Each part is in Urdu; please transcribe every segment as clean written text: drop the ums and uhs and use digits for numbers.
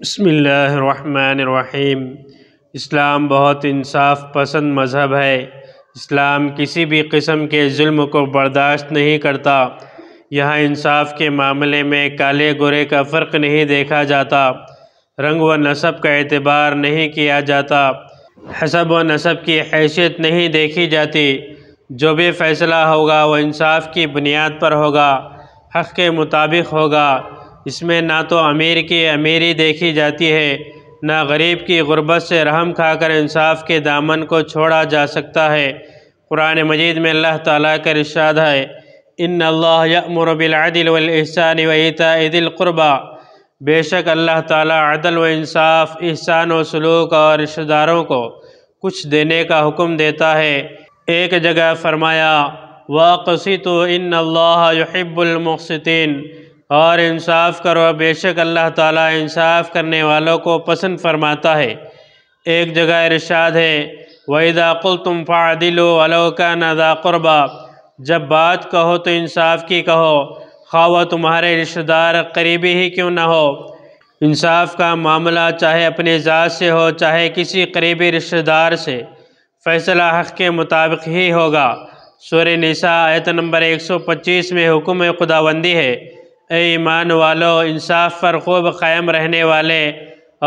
بسم اللہ الرحمن الرحیم۔ اسلام بہت انصاف پسند مذہب ہے۔ اسلام کسی بھی قسم کے ظلم کو برداشت نہیں کرتا۔ یہاں انصاف کے معاملے میں کالے گورے کا فرق نہیں دیکھا جاتا، رنگ و نسب کا اعتبار نہیں کیا جاتا، حسب و نسب کی حیثیت نہیں دیکھی جاتی۔ جو بھی فیصلہ ہوگا وہ انصاف کی بنیاد پر ہوگا، حق کے مطابق ہوگا۔ اس میں نہ تو امیر کی امیری دیکھی جاتی ہے، نہ غریب کی غربت سے رحم کھا کر انصاف کے دامن کو چھوڑا جا سکتا ہے۔ قرآن مجید میں اللہ تعالیٰ کا ارشاد ہے، ان اللہ یأمر بالعدل والاحسان وایتاء ذی القربی۔ بے شک اللہ تعالیٰ عدل و انصاف، احسان و سلوک اور رشتہ داروں کو کچھ دینے کا حکم دیتا ہے۔ ایک جگہ فرمایا، وَاقْسِطُوا اِنَّ اللَّهَ يُحِبُّ الْمُقْسِطِينَ، اور انصاف کرو، بے شک اللہ تعالیٰ انصاف کرنے والوں کو پسند فرماتا ہے۔ ایک جگہ ارشاد ہے، وَإِذَا قُلْتُمْ فَاعْدِلُوا وَلَوْ كَانَ ذَا قُرْبَىٰ، جب بات کہو تو انصاف کی کہو، خواہ وہ تمہارے رشتہ دار قریبی ہی کیوں نہ ہو۔ انصاف کا معاملہ چاہے اپنی ذات سے ہو، چاہے کسی قریبی رشتہ دار سے، فیصلہ حق کے مطابق ہی ہوگا۔ سورہ نساء آیت نمبر 125 میں حکم خداوندی ہے، اے ایمان والو، انصاف پر خوب قائم رہنے والے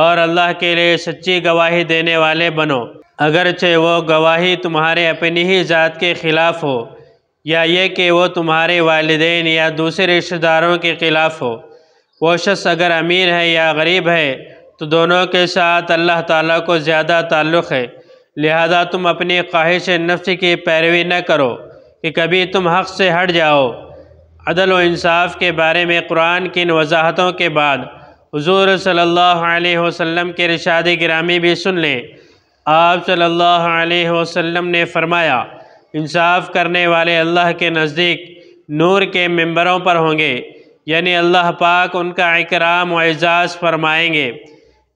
اور اللہ کے لیے سچی گواہی دینے والے بنو، اگرچہ وہ گواہی تمہارے اپنی ہی ذات کے خلاف ہو، یا یہ کہ وہ تمہارے والدین یا دوسرے رشتہ داروں کے خلاف ہو۔ وہ شخص اگر امیر ہے یا غریب ہے تو دونوں کے ساتھ اللہ تعالیٰ کو زیادہ تعلق ہے، لہذا تم اپنی خواہش نفس کی پیروی نہ کرو کہ کبھی تم حق سے ہٹ جاؤ۔ عدل و انصاف کے بارے میں قرآن کی ان وضاحتوں کے بعد حضور صلی اللہ علیہ وسلم کے ارشاد گرامی بھی سن لیں۔ آپ صلی اللہ علیہ وسلم نے فرمایا، انصاف کرنے والے اللہ کے نزدیک نور کے ممبروں پر ہوں گے، یعنی اللہ پاک ان کا اکرام و اعزاز فرمائیں گے۔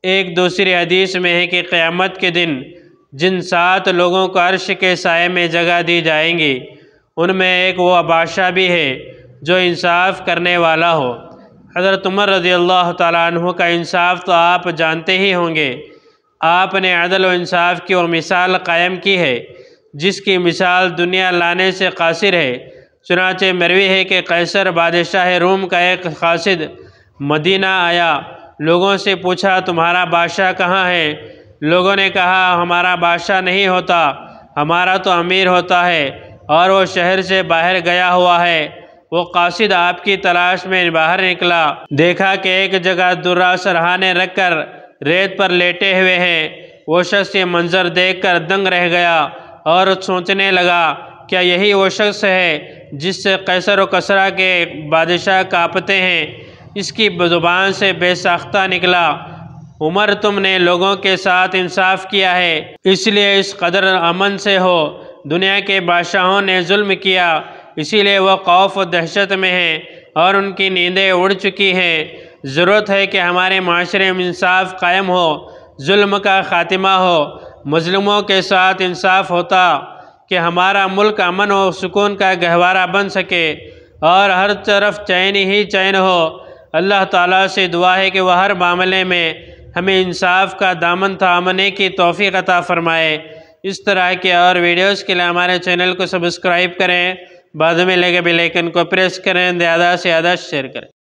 ایک دوسری حدیث میں ہے کہ قیامت کے دن جن 7 لوگوں کو عرش کے سائے میں جگہ دی جائیں گی، ان میں ایک وہ بادشاہ بھی ہے جو انصاف کرنے والا ہو۔ حضرت عمر رضی اللہ تعالیٰ عنہ کا انصاف تو آپ جانتے ہی ہوں گے۔ آپ نے عدل و انصاف کی وہ مثال قائم کی ہے جس کی مثال دنیا لانے سے قاصر ہے۔ چنانچہ مروی ہے کہ قیصر بادشاہ روم کا ایک قاصد مدینہ آیا، لوگوں سے پوچھا، تمہارا بادشاہ کہاں ہے؟ لوگوں نے کہا، ہمارا بادشاہ نہیں ہوتا، ہمارا تو امیر ہوتا ہے اور وہ شہر سے باہر گیا ہوا ہے۔ وہ قاصد آپ کی تلاش میں باہر نکلا، دیکھا کہ ایک جگہ درہ سرہانے رکھ کر ریت پر لیٹے ہوئے ہیں۔ وہ شخص یہ منظر دیکھ کر دنگ رہ گیا اور سوچنے لگا، کیا یہی وہ شخص ہے جس سے قیصر و کسریٰ کے بادشاہ کانپتے ہیں؟ اس کی زبان سے بے ساختہ نکلا، عمر، تم نے لوگوں کے ساتھ انصاف کیا ہے، اس لیے اس قدر امن سے ہو۔ دنیا کے بادشاہوں نے ظلم کیا، اسی لیے وہ خوف و دہشت میں ہیں اور ان کی نیندیں اڑ چکی ہیں۔ ضرورت ہے کہ ہمارے معاشرے میں انصاف قائم ہو، ظلم کا خاتمہ ہو، مظلوموں کے ساتھ انصاف ہوتا کہ ہمارا ملک امن و سکون کا گہوارہ بن سکے اور ہر طرف چین ہی چین ہو۔ اللہ تعالیٰ سے دعا ہے کہ وہ ہر معاملے میں ہمیں انصاف کا دامن تھامنے کی توفیق عطا فرمائے۔ اس طرح کے اور ویڈیوز کے لیے ہمارے چینل کو سبسکرائب کریں، بعد میں لگے بیل آئیکن کو پریس کریں، زیادہ سے زیادہ شیئر کریں۔